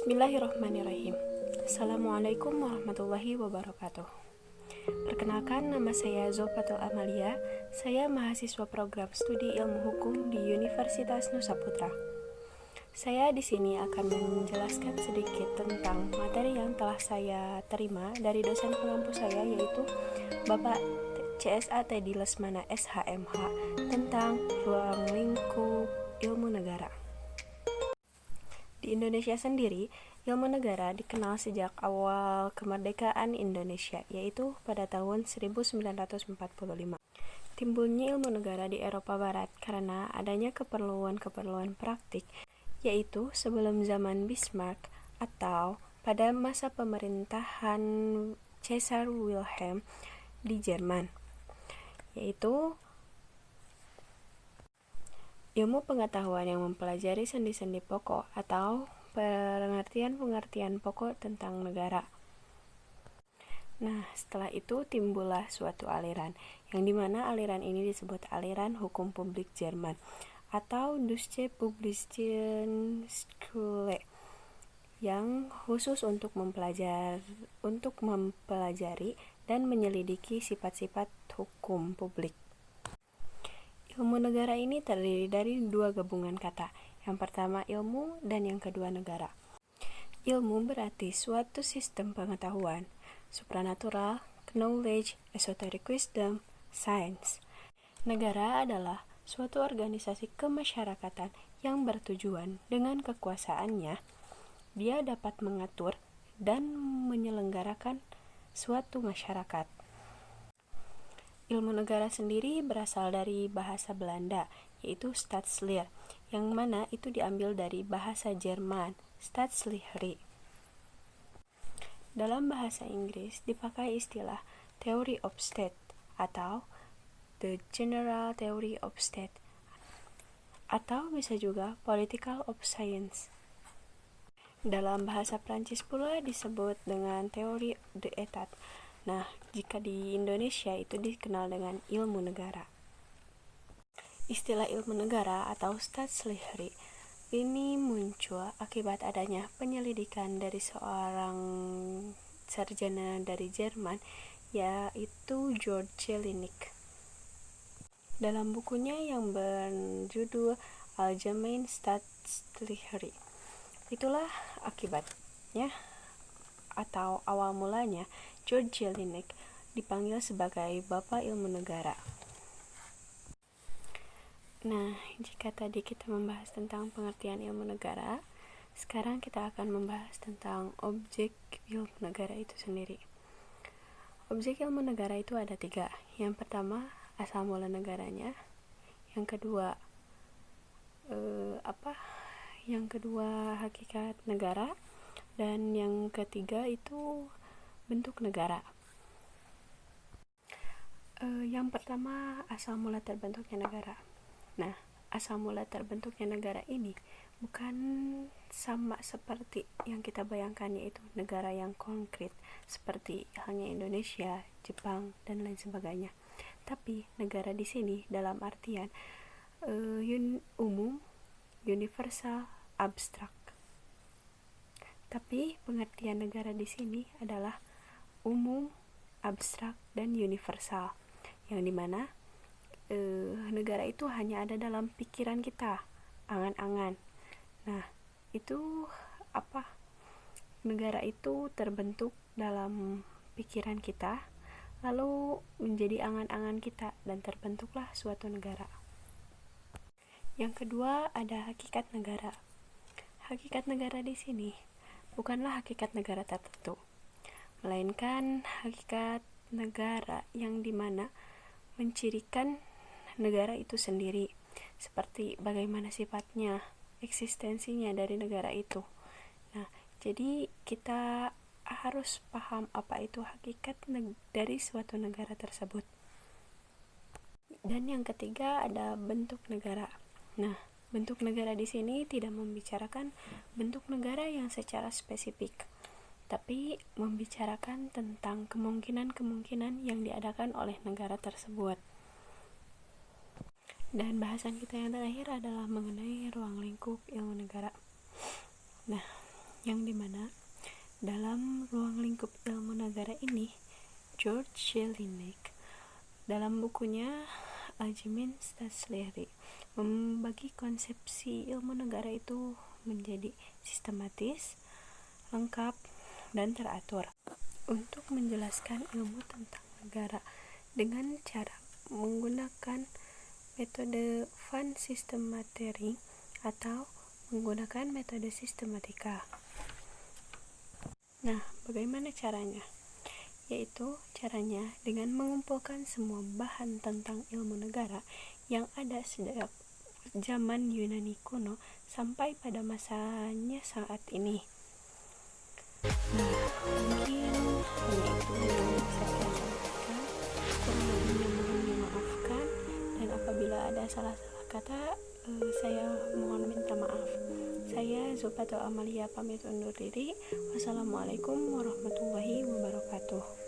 Bismillahirrahmanirrahim. Assalamualaikum warahmatullahi wabarakatuh. Perkenalkan, nama saya Zulfatul Amalia. Saya mahasiswa program studi ilmu hukum di Universitas Nusa Putra. Saya di sini akan menjelaskan sedikit tentang materi yang telah saya terima dari dosen pengampu saya, yaitu Bapak CSA Teddy Lesmana SHMH, tentang ruang lingkup ilmu negara. Di Indonesia sendiri, ilmu negara dikenal sejak awal kemerdekaan Indonesia, yaitu pada tahun 1945. Timbulnya ilmu negara di Eropa Barat karena adanya keperluan-keperluan praktik, yaitu sebelum zaman Bismarck atau pada masa pemerintahan Caesar Wilhelm di Jerman, yaitu ilmu pengetahuan yang mempelajari sendi-sendi pokok atau pengertian-pengertian pokok tentang negara. Nah, setelah itu timbullah suatu aliran, yang dimana aliran ini disebut aliran hukum publik Jerman atau Deutsche Publizistische Schule, yang khusus untuk mempelajari dan menyelidiki sifat-sifat hukum publik. Ilmu negara ini terdiri dari dua gabungan kata. Yang pertama ilmu dan yang kedua negara. Ilmu berarti suatu sistem pengetahuan, supranatural, knowledge, esoteric wisdom, science. Negara adalah suatu organisasi kemasyarakatan yang bertujuan dengan kekuasaannya, dia dapat mengatur dan menyelenggarakan suatu masyarakat. Ilmu negara sendiri berasal dari bahasa Belanda, yaitu Staatsleer, yang mana itu diambil dari bahasa Jerman, Staatslehre. Dalam bahasa Inggris dipakai istilah Theory of State atau The General Theory of State, atau bisa juga Political of Science. Dalam bahasa Prancis pula disebut dengan Theory de l'État. Nah, jika di Indonesia itu dikenal dengan ilmu negara. Istilah ilmu negara atau Staatslehre ini muncul akibat adanya penyelidikan dari seorang sarjana dari Jerman, yaitu George Jelinek. Dalam bukunya yang berjudul Allgemeine Staatslehre, itulah akibatnya atau awal mulanya George Jelinek dipanggil sebagai Bapak Ilmu Negara. Nah, jika tadi kita membahas tentang pengertian ilmu negara, sekarang kita akan membahas tentang objek ilmu negara itu sendiri. Objek ilmu negara itu ada 3. Yang pertama, asal mula negaranya. Yang kedua, Yang kedua, hakikat negara. Dan yang ketiga itu bentuk negara. Yang pertama, asal mula terbentuknya negara. Nah, asal mula terbentuknya negara ini bukan sama seperti yang kita bayangkan, yaitu negara yang konkret seperti halnya Indonesia, Jepang, dan lain sebagainya. Tapi negara di sini dalam artian umum, universal, abstrak. Tapi pengertian negara di sini adalah umum, abstrak, dan universal, yang dimana negara itu hanya ada dalam pikiran kita, angan-angan. Nah, itu negara itu terbentuk dalam pikiran kita, lalu menjadi angan-angan kita, dan terbentuklah suatu negara. Yang kedua, ada hakikat negara. Hakikat negara di sini bukanlah hakikat negara tertentu, melainkan hakikat negara yang dimana mencirikan negara itu sendiri, seperti bagaimana sifatnya, eksistensinya dari negara itu. Nah, jadi kita harus paham apa itu hakikat dari suatu negara tersebut. Dan yang ketiga ada bentuk negara. Nah, bentuk negara di sini tidak membicarakan bentuk negara yang secara spesifik, tapi membicarakan tentang kemungkinan-kemungkinan yang diadakan oleh negara tersebut. Dan bahasan kita yang terakhir adalah mengenai ruang lingkup ilmu negara. Nah, yang dimana dalam ruang lingkup ilmu negara ini, George Jelinek dalam bukunya Algemeine Staatsleere membagi konsepsi ilmu negara itu menjadi sistematis, lengkap, dan teratur. Untuk menjelaskan ilmu tentang negara dengan cara menggunakan metode Van Systematisering atau menggunakan metode sistematika. Nah, bagaimana caranya? Yaitu caranya dengan mengumpulkan semua bahan tentang ilmu negara yang ada sejak zaman Yunani kuno sampai pada masanya saat ini. Nah, mungkin hanya itu yang bisa saya sampaikan. Kurang lebihnya mohon dimaafkan, dan apabila ada salah-salah kata, saya mohon minta maaf. Saya Zupato Amalia pamit undur diri. Wassalamualaikum warahmatullahi wabarakatuh.